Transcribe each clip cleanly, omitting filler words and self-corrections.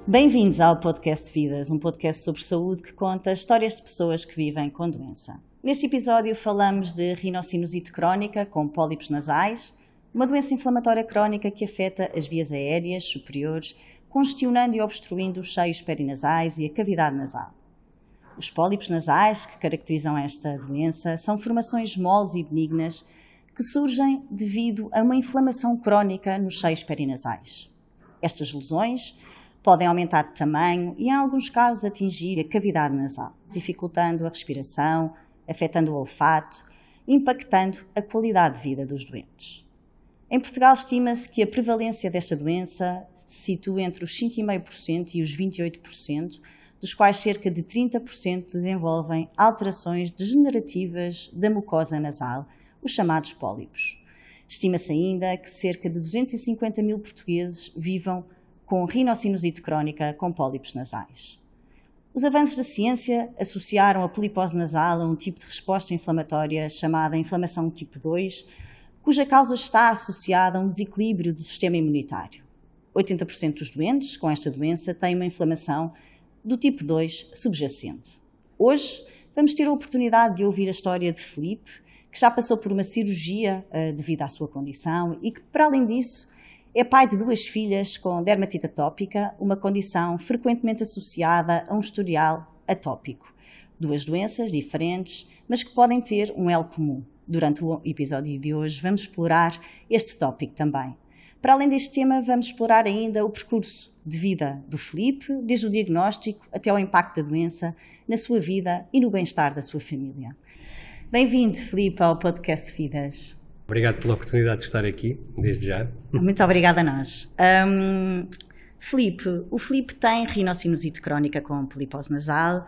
Bem-vindos ao Podcast Vidas, um podcast sobre saúde que conta histórias de pessoas que vivem com doença. Neste episódio falamos de rinocinusite crónica com pólipos nasais, uma doença inflamatória crónica que afeta as vias aéreas superiores, congestionando e obstruindo os seios perinasais e a cavidade nasal. Os pólipos nasais que caracterizam esta doença são formações moles e benignas que surgem devido a uma inflamação crónica nos seios perinasais. Estas lesões podem aumentar de tamanho e, em alguns casos, atingir a cavidade nasal, dificultando a respiração, afetando o olfato, impactando a qualidade de vida dos doentes. Em Portugal, estima-se que a prevalência desta doença se situa entre os 5,5% e os 28%, dos quais cerca de 30% desenvolvem alterações degenerativas da mucosa nasal, os chamados pólipos. Estima-se ainda que cerca de 250 mil portugueses vivam com rinocinusite crónica com pólipos nasais. Os avanços da ciência associaram a polipose nasal a um tipo de resposta inflamatória chamada inflamação tipo 2, cuja causa está associada a um desequilíbrio do sistema imunitário. 80% dos doentes com esta doença têm uma inflamação do tipo 2 subjacente. Hoje vamos ter a oportunidade de ouvir a história de Filipe, que já passou por uma cirurgia devido à sua condição e que, para além disso, é pai de 2 filhas com dermatite atópica, uma condição frequentemente associada a um historial atópico. 2 doenças diferentes, mas que podem ter um elo comum. Durante o episódio de hoje vamos explorar este tópico também. Para além deste tema, vamos explorar ainda o percurso de vida do Filipe, desde o diagnóstico até ao impacto da doença na sua vida e no bem-estar da sua família. Bem-vindo, Filipe, ao Podcast Vidas. Obrigado pela oportunidade de estar aqui, desde já. Muito obrigada a nós. O Filipe tem rinocinusite crónica com polipose nasal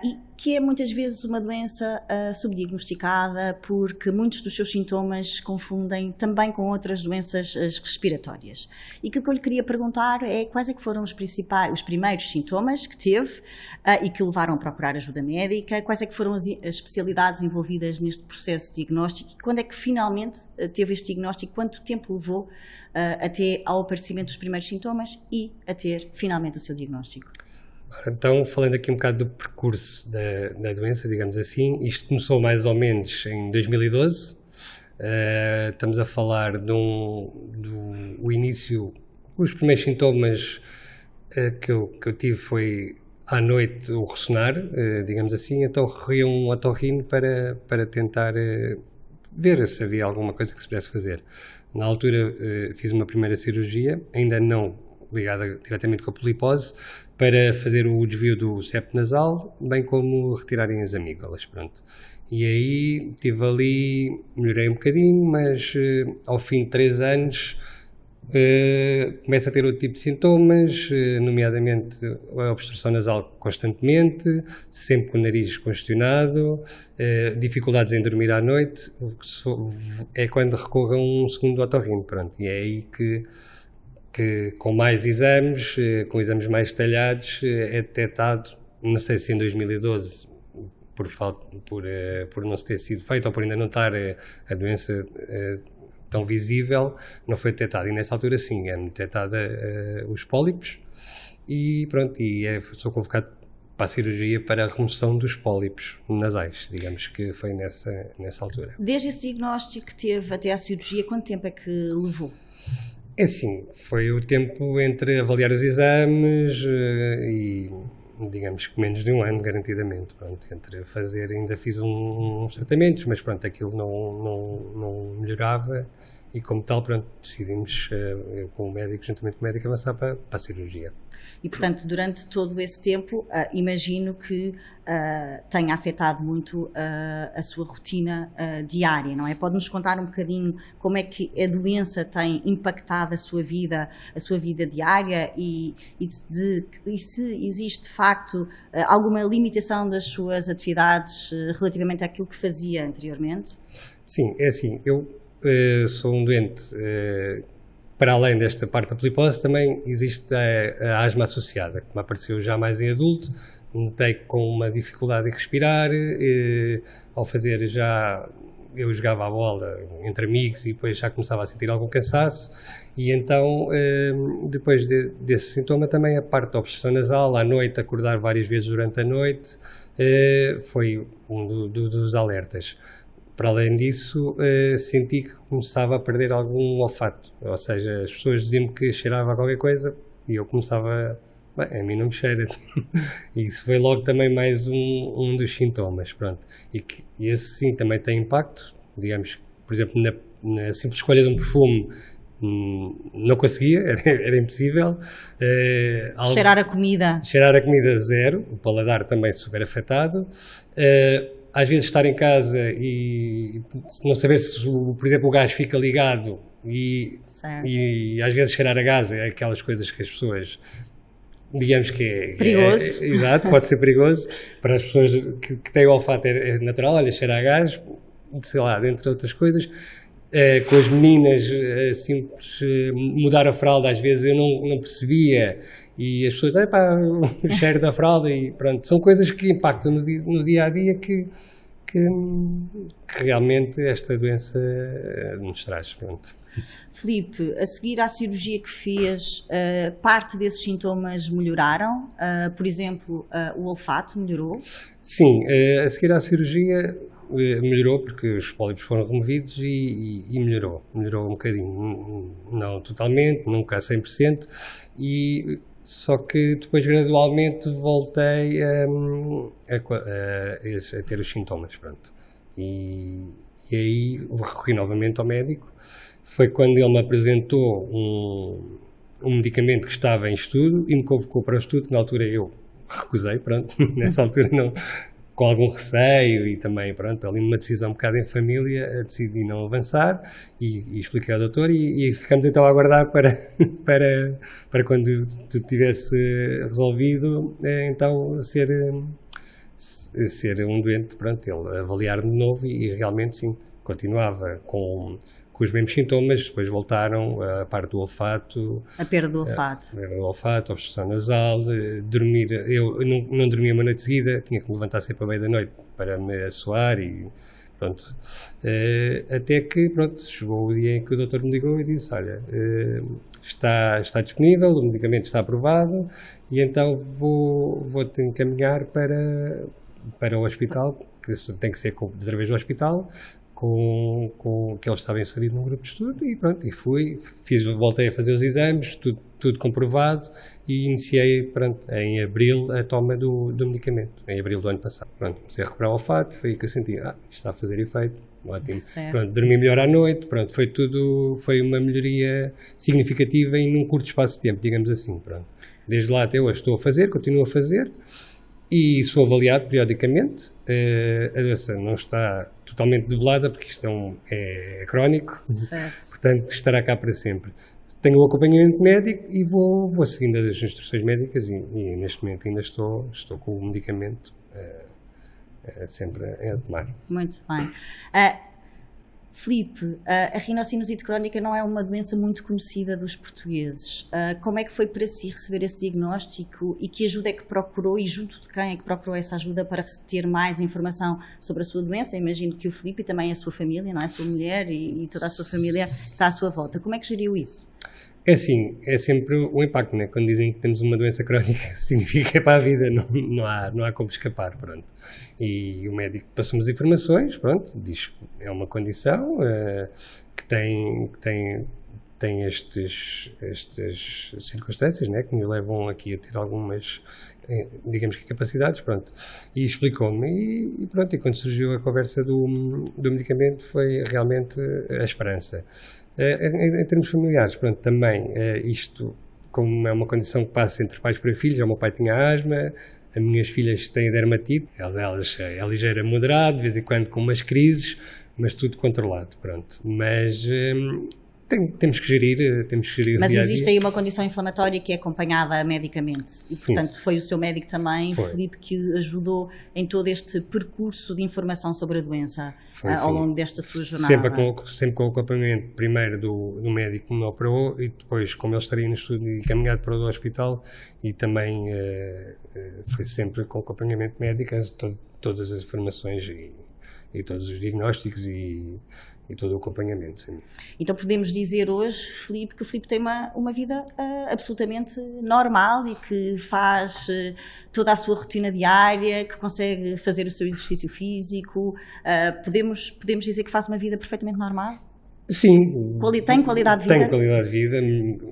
e que é muitas vezes uma doença subdiagnosticada porque muitos dos seus sintomas se confundem também com outras doenças respiratórias. E aquilo que eu lhe queria perguntar é quais é que foram os primeiros sintomas que teve e que o levaram a procurar ajuda médica, quais é que foram as especialidades envolvidas neste processo de diagnóstico e quando é que finalmente teve este diagnóstico, quanto tempo levou até ao aparecimento dos primeiros sintomas e a ter finalmente o seu diagnóstico. Então, falando aqui um bocado do percurso da doença, digamos assim, isto começou mais ou menos em 2012. Estamos a falar do início, os primeiros sintomas que eu tive foi à noite o ressonar, digamos assim, então recorri a um otorrino para tentar ver se havia alguma coisa que se pudesse fazer. Na altura fiz uma primeira cirurgia, ainda não ligada diretamente com a polipose, para fazer o desvio do septo nasal, bem como retirarem as amígdalas, pronto. E aí estive ali, melhorei um bocadinho, mas ao fim de 3 anos começo a ter outro tipo de sintomas, nomeadamente a obstrução nasal constantemente, sempre com o nariz congestionado, dificuldades em dormir à noite, é quando recorro a um segundo otorrino, pronto. E é aí que com mais exames, com exames mais detalhados, é detectado, não sei se em 2012, por não se ter sido feito ou por ainda não estar a doença tão visível, não foi detectado. E nessa altura sim, é detectada os pólipos e pronto, sou convocado para a cirurgia para a remoção dos pólipos nasais, digamos que foi nessa altura. Desde esse diagnóstico que teve até à cirurgia, quanto tempo é que levou? É assim, foi o tempo entre avaliar os exames e, digamos que menos de 1 ano, garantidamente. Pronto, entre fazer, ainda fiz uns tratamentos, mas pronto, aquilo não melhorava e como tal, pronto, decidimos, eu com o médico, juntamente com o médico, avançar para a cirurgia. E, portanto, durante todo esse tempo, imagino que tenha afetado muito a sua rotina diária, não é? Pode-nos contar um bocadinho como é que a doença tem impactado a sua vida diária e se existe, de facto, alguma limitação das suas atividades relativamente àquilo que fazia anteriormente? Sim, é assim, eu sou um doente, para além desta parte da polipose, também existe a asma associada, que me apareceu já mais em adulto, notei com uma dificuldade em respirar, ao fazer já eu jogava a bola entre amigos e depois já começava a sentir algum cansaço, e então depois desse sintoma também a parte da obstrução nasal, à noite, acordar várias vezes durante a noite, foi um dos alertas. Para além disso, senti que começava a perder algum olfato, ou seja, as pessoas diziam-me que cheirava a qualquer coisa e eu começava... Bem, a mim não me cheira. E isso foi logo também mais um dos sintomas, pronto. E esse sim também tem impacto, digamos, por exemplo, na simples escolha de um perfume, não conseguia, era impossível. Cheirar a comida. Cheirar a comida zero, o paladar também super afetado. Às vezes estar em casa e não saber se, por exemplo, o gás fica ligado e às vezes cheirar a gás é aquelas coisas que as pessoas... digamos que é perigoso. Exato, pode ser perigoso para as pessoas que têm o olfato, é natural, olha, cheira a gás, sei lá, dentre outras coisas. Com as meninas, simples, mudar a fralda, às vezes eu não percebia, e as pessoas, o cheiro da fralda, e pronto, são coisas que impactam no dia a dia que realmente esta doença nos traz, pronto. Filipe, a seguir à cirurgia que fez, parte desses sintomas melhoraram? Por exemplo, o olfato melhorou? Sim, a seguir à cirurgia melhorou porque os pólipos foram removidos e melhorou um bocadinho, não totalmente, nunca a 100%, só que depois gradualmente voltei a ter os sintomas, pronto. E aí recorri novamente ao médico. Foi quando ele me apresentou um medicamento que estava em estudo e me convocou para o estudo, que na altura eu recusei, pronto, nessa altura não, com algum receio e também, pronto, ali uma decisão um bocado em família, decidi não avançar e expliquei ao doutor e ficamos então a aguardar para quando tudo tivesse resolvido, então ser um doente, pronto, ele avaliar-me de novo e realmente sim, continuava com os mesmos sintomas, depois voltaram a parte do olfato. A perda do olfato. A perda do olfato, a obstrução nasal, dormir. Eu não dormia uma noite seguida, tinha que me levantar sempre à meia da noite para me assoar e pronto. Até que, pronto, chegou o dia em que o doutor me ligou e disse, olha, está disponível, o medicamento está aprovado e então vou-te encaminhar para o hospital, que tem que ser através do hospital, com que ele estava inserido num grupo de estudo e pronto, voltei a fazer os exames, tudo comprovado e iniciei, pronto, em abril a toma do medicamento, em abril do ano passado. Pronto, comecei a recuperar o olfato, foi aí que eu senti, isto está a fazer efeito, ótimo. Pronto, dormi melhor à noite, pronto, foi uma melhoria significativa em um curto espaço de tempo, digamos assim, pronto. Desde lá até hoje estou a fazer, continuo a fazer e sou avaliado periodicamente. A doença não está totalmente debelada porque isto é crónico, certo. Portanto estará cá para sempre. Tenho o acompanhamento médico e vou seguindo as instruções médicas e neste momento ainda estou com o medicamento sempre a tomar. Muito bem. Filipe, a rinocinusite crónica não é uma doença muito conhecida dos portugueses. Como é que foi para si receber esse diagnóstico e que ajuda é que procurou e junto de quem é que procurou essa ajuda para ter mais informação sobre a sua doença? Imagino que o Filipe e também a sua família, não é? A sua mulher e toda a sua família está à sua volta. Como é que geriu isso? É assim, é sempre o impacto, né? Quando dizem que temos uma doença crónica, significa que é para a vida, não há como escapar, pronto. E o médico passou-me as informações, pronto, diz que é uma condição que tem estas circunstâncias, né? Que me levam aqui a ter algumas, digamos que capacidades, pronto. E explicou-me e pronto, e quando surgiu a conversa do medicamento foi realmente a esperança. Em termos familiares, pronto, também isto, como é uma condição que passa entre pais para filhos, o meu pai tinha asma, as minhas filhas têm dermatite, elas é ligeira, moderada, de vez em quando com umas crises, mas tudo controlado, pronto. Mas temos que gerir Mas existe aí uma condição inflamatória que é acompanhada medicamente e, portanto, sim, foi o seu médico também, Filipe, que ajudou em todo este percurso de informação sobre a doença ao longo desta sua jornada. Sempre com o acompanhamento primeiro do médico que me operou e depois, como ele estaria no estudo e encaminhado para o hospital, e também foi sempre com acompanhamento médico, todas as informações e todos os diagnósticos e todo o acompanhamento, sim. Então podemos dizer hoje, Filipe, que o Filipe tem uma vida absolutamente normal e que faz toda a sua rotina diária, que consegue fazer o seu exercício físico. Podemos dizer que faz uma vida perfeitamente normal? Sim. Tem qualidade de vida? Tem qualidade de vida,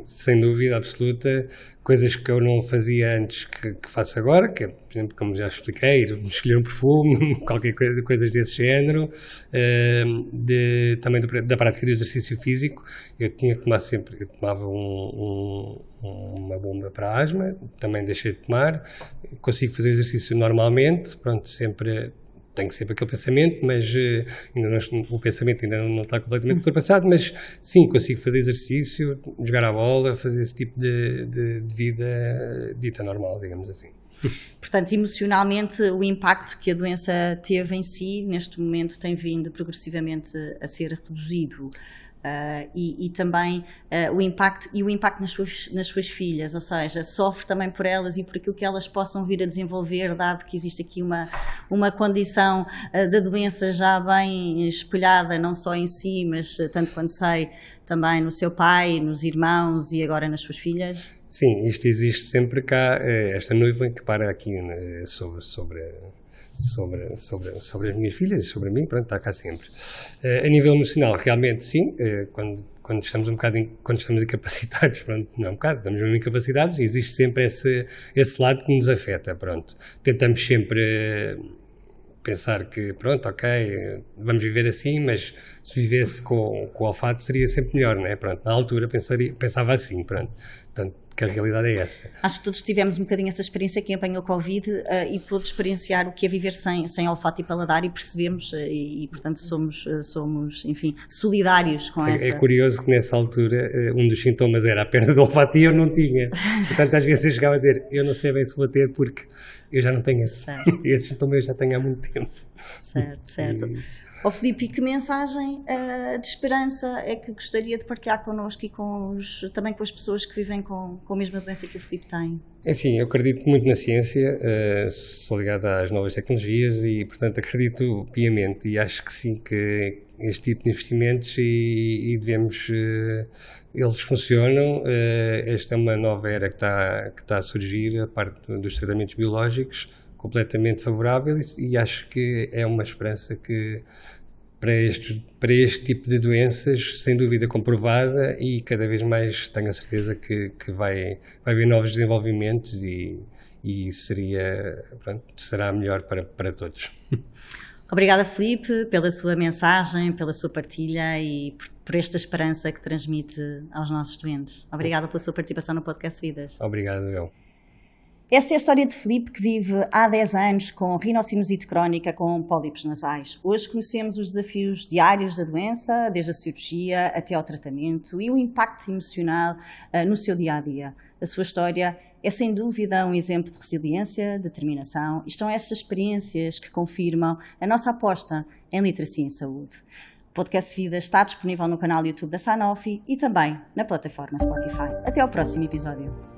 sem dúvida absoluta. Coisas que eu não fazia antes que faço agora, que é, por exemplo, como já expliquei, escolher um perfume, qualquer coisa, coisas desse género. Também da prática do exercício físico, eu tinha que tomar sempre, eu tomava uma bomba para asma, também deixei de tomar. Consigo fazer o exercício normalmente, pronto, sempre... Tenho sempre aquele pensamento, mas o pensamento ainda não está completamente ultrapassado, mas sim, consigo fazer exercício, jogar a bola, fazer esse tipo de vida dita normal, digamos assim. Portanto, emocionalmente, o impacto que a doença teve em si, neste momento, tem vindo progressivamente a ser reduzido. E também o impacto nas suas filhas, ou seja, sofre também por elas e por aquilo que elas possam vir a desenvolver, dado que existe aqui uma condição da doença já bem espelhada, não só em si, mas tanto quanto sei, também no seu pai, nos irmãos e agora nas suas filhas? Sim, isto existe sempre cá, esta nuvem que para aqui sobre as minhas filhas e sobre mim, pronto, está cá sempre. A nível emocional, realmente sim, quando estamos quando estamos incapacitados, pronto, não um bocado, estamos mesmo incapacitados, existe sempre esse lado que nos afeta, pronto. Tentamos sempre pensar que, pronto, ok, vamos viver assim, mas se vivesse com o olfato seria sempre melhor, não é? Pronto, na altura pensava assim, pronto. Portanto, que a realidade é essa. Acho que todos tivemos um bocadinho essa experiência, quem apanhou Covid e pôde experienciar o que é viver sem olfato e paladar e percebemos e portanto somos, enfim, solidários com essa... É curioso que nessa altura um dos sintomas era a perda do olfato e eu não tinha. Portanto, às vezes eu chegava a dizer, eu não sei bem se vou ter porque eu já não tenho esse sintoma, eu já tenho há muito tempo. Certo. Filipe, que mensagem de esperança é que gostaria de partilhar connosco e também com as pessoas que vivem com a mesma doença que o Filipe tem? É assim, eu acredito muito na ciência, sou ligado às novas tecnologias e, portanto, acredito piamente e acho que sim, que este tipo de investimentos e devemos, eles funcionam. Esta é uma nova era que está a surgir, a parte dos tratamentos biológicos, completamente favorável e acho que é uma esperança que para este tipo de doenças, sem dúvida comprovada e cada vez mais tenho a certeza que vai haver novos desenvolvimentos e será melhor para todos. Obrigada, Filipe, pela sua mensagem, pela sua partilha e por esta esperança que transmite aos nossos doentes. Obrigada pela sua participação no Podcast Vidas. Obrigado, eu. Esta é a história de Filipe, que vive há 10 anos com rinocinusite crónica com pólipos nasais. Hoje conhecemos os desafios diários da doença, desde a cirurgia até ao tratamento e o impacto emocional no seu dia-a-dia. A sua história é sem dúvida um exemplo de resiliência, determinação e estão estas experiências que confirmam a nossa aposta em literacia em saúde. O Podcast Vida está disponível no canal YouTube da Sanofi e também na plataforma Spotify. Até ao próximo episódio.